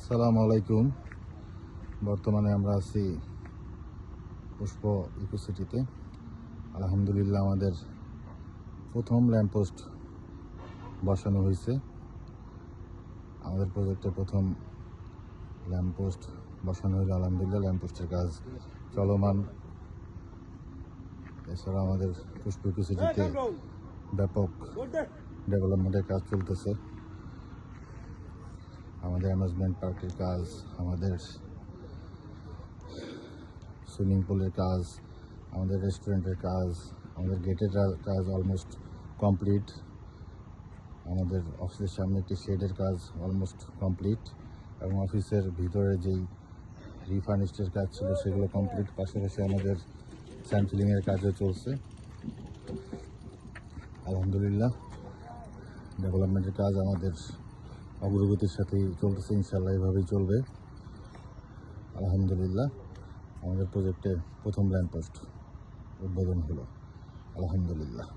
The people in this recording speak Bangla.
আসসালামু আলাইকুম। বর্তমানে আমরা আছি পুষ্প ইকো সিটিতে। আলহামদুলিল্লাহ আমাদের প্রথম ল্যাম্পপোস্ট বসানো হয়েছে। আমাদের প্রজেক্টে প্রথম ল্যাম্পপোস্ট বসানো হলো। আলহামদুলিল্লাহ ল্যাম্পপোস্টের কাজ চলমান। এছাড়া আমাদের পুষ্প ইকো সিটিতে ব্যাপক ডেভেলপমেন্টের কাজ চলতেছে। আমাদের অ্যামিউজমেন্ট পার্কের কাজ, আমাদের সুইমিং পুলের কাজ, আমাদের রেস্টুরেন্টের কাজ, আমাদের গেটের কাজ অলমোস্ট কমপ্লিট। আমাদের অফিসের সামনে একটি শেডের কাজ অলমোস্ট কমপ্লিট এবং অফিসের ভিতরে যেই রিফার্নিশডের কাজ ছিল সেগুলো কমপ্লিট। পাশাপাশি আমাদের স্যান্ড ফিলিংয়ের কাজও চলছে। আলহামদুলিল্লাহ ডেভেলপমেন্টের কাজ আমাদের অগ্রগতির সাথেই চলতেছে। ইনশাল্লাহ এভাবেই চলবে। আলহামদুলিল্লাহ আমাদের প্রজেক্টে প্রথম ল্যাম্পপোস্ট উদ্বোধন হলো। আলহামদুলিল্লাহ।